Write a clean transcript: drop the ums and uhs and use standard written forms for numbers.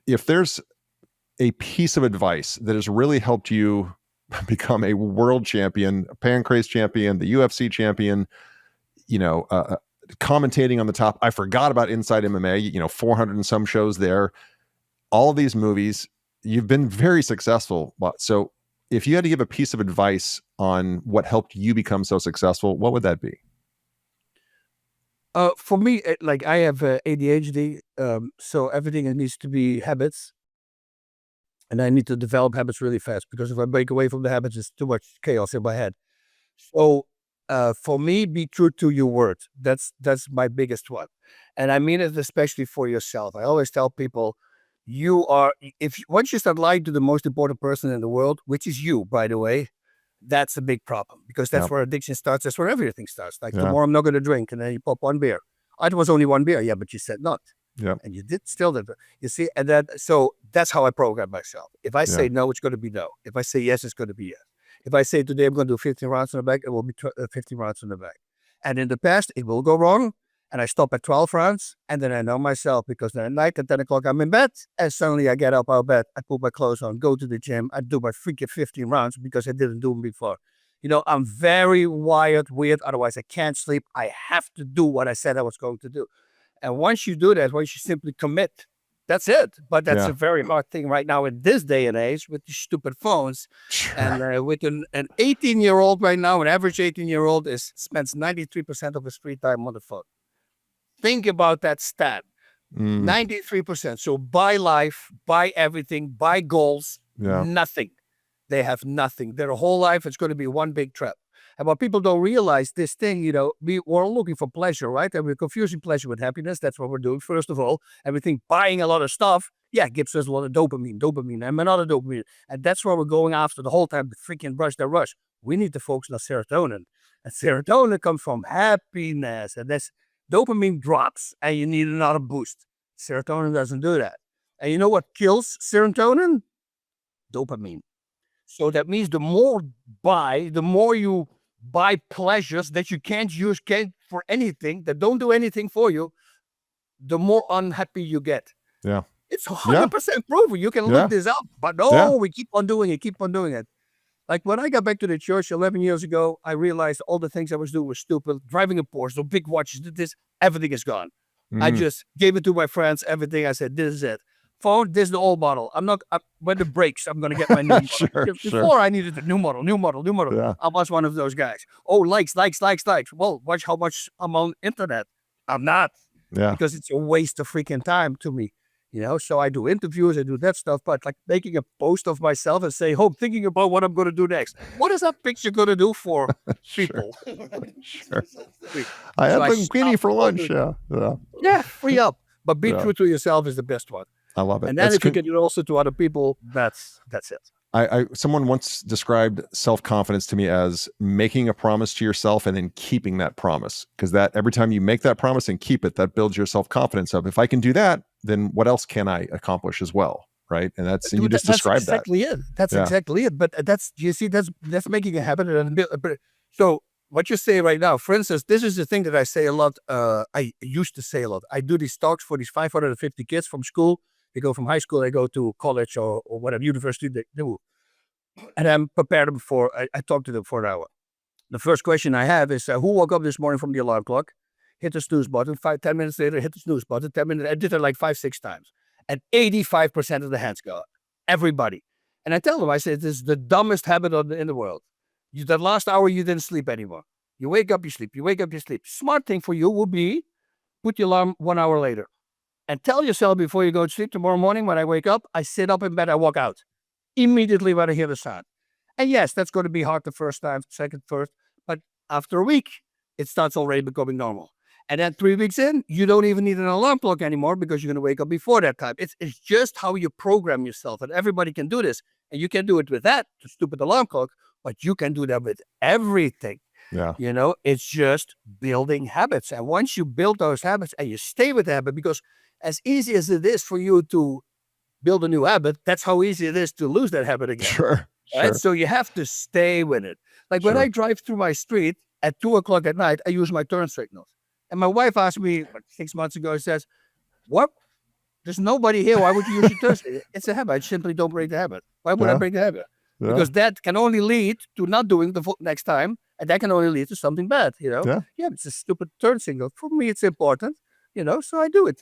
if there's a piece of advice that has really helped you become a world champion, a Pancrase champion, the UFC champion, commentating on the top. I forgot about Inside MMA, 400 and some shows there, all of these movies, you've been very successful. So if you had to give a piece of advice on what helped you become so successful, what would that be? For me, like I have ADHD, so everything needs to be habits. And I need to develop habits really fast because if I break away from the habits, it's too much chaos in my head. So for me, be true to your word. That's my biggest one. And I mean it especially for yourself. I always tell people, once you start lying to the most important person in the world, which is you, by the way, that's a big problem because that's Yep. where addiction starts. That's where everything starts. Like Yeah. tomorrow I'm not going to drink, and then you pop one beer. It was only one beer. Yeah, but you said not. Yeah. And you still did. You see, and so that's how I program myself. If I say no, it's going to be no. If I say yes, it's going to be yes. If I say today I'm going to do 15 rounds on the back, it will be 15 rounds on the back. And in the past, it will go wrong. And I stop at 12 rounds. And then I know myself because then at night at 10 o'clock, I'm in bed. And suddenly I get up out of bed. I put my clothes on, go to the gym. I do my freaking 15 rounds because I didn't do them before. I'm very wired, weird. Otherwise, I can't sleep. I have to do what I said I was going to do. And once you do that, once you simply commit, that's it. But that's a very hard thing right now in this day and age with these stupid phones. Sure. And with an 18-year-old right now, an average 18-year-old spends 93% of his free time on the phone. Think about that stat. 93%. So buy life, buy everything, buy goals, nothing. They have nothing. Their whole life is going to be one big trap. And what people don't realize, this thing, we're all looking for pleasure, right? And we're confusing pleasure with happiness. That's what we're doing, first of all. And we think buying a lot of stuff, gives us a lot of dopamine, and another dopamine. And that's what we're going after the whole time, the freaking rush. We need to focus on serotonin. And serotonin comes from happiness. And that's dopamine drops, and you need another boost. Serotonin doesn't do that. And you know what kills serotonin? Dopamine. So that means the more you buy pleasures that you can't use for anything, that don't do anything for you, the more unhappy you get. Yeah. It's 100% proven. You can look this up. But we keep on doing it. Like when I got back to the church 11 years ago, I realized all the things I was doing were stupid. Driving a Porsche, so big watches, everything is gone. I just gave it to my friends, everything. I said, this is it. Phone, this is the old model. When the breaks, I'm going to get my new model. Before I needed the new model. Yeah. I was one of those guys. Oh, likes. Well, watch how much I'm on internet. I'm not. Yeah. Because it's a waste of freaking time to me. So I do interviews, I do that stuff, but like making a post of myself and say, thinking about what I'm going to do next. What is that picture going to do for people? Sure. I had linguine for lunch. Yeah, free up. But be true to yourself is the best one. I love it. And then if you can do it also to other people, that's it. Someone once described self-confidence to me as making a promise to yourself and then keeping that promise. Because that every time you make that promise and keep it, that builds your self-confidence up. If I can do that, then what else can I accomplish as well? Right. And you just described that. Exactly it. That's exactly it. But that's making a habit. So what you say right now, for instance, this is the thing that I say a lot. I used to say a lot. I do these talks for these 550 kids from school. They go from high school, they go to college or whatever university they do. And I'm prepared them I talk to them for an hour. The first question I have is, who woke up this morning from the alarm clock, hit the snooze button, 10 minutes later, hit the snooze button, 10 minutes, I did it like 5-6 times. And 85% of the hands go up. Everybody. And I tell them, I say, this is the dumbest habit in the world. That last hour, you didn't sleep anymore. You wake up, you sleep. You wake up, you sleep. Smart thing for you would be, put the alarm 1 hour later. And tell yourself before you go to sleep tomorrow morning, when I wake up, I sit up in bed, I walk out. Immediately when I hear the sound. And yes, that's going to be hard the first time, second, first. But after a week, it starts already becoming normal. And then 3 weeks in, you don't even need an alarm clock anymore because you're going to wake up before that time. It's just how you program yourself. And everybody can do this. And you can do it with that, the stupid alarm clock, but you can do that with everything. Yeah. It's just building habits. And once you build those habits and you stay with the habit, because as easy as it is for you to build a new habit, that's how easy it is to lose that habit again. Sure. Right? So you have to stay with it. Like when I drive through my street at 2 o'clock at night, I use my turn signals. And my wife asked me 6 months ago, says, what? There's nobody here. Why would you use your Thursday? It's a habit. I simply don't break the habit. Why would I Yeah. break the habit? Yeah. Because that can only lead to not doing the next time, and that can only lead to something bad. Yeah. It's a stupid turn signal. For me, it's important. So I do it.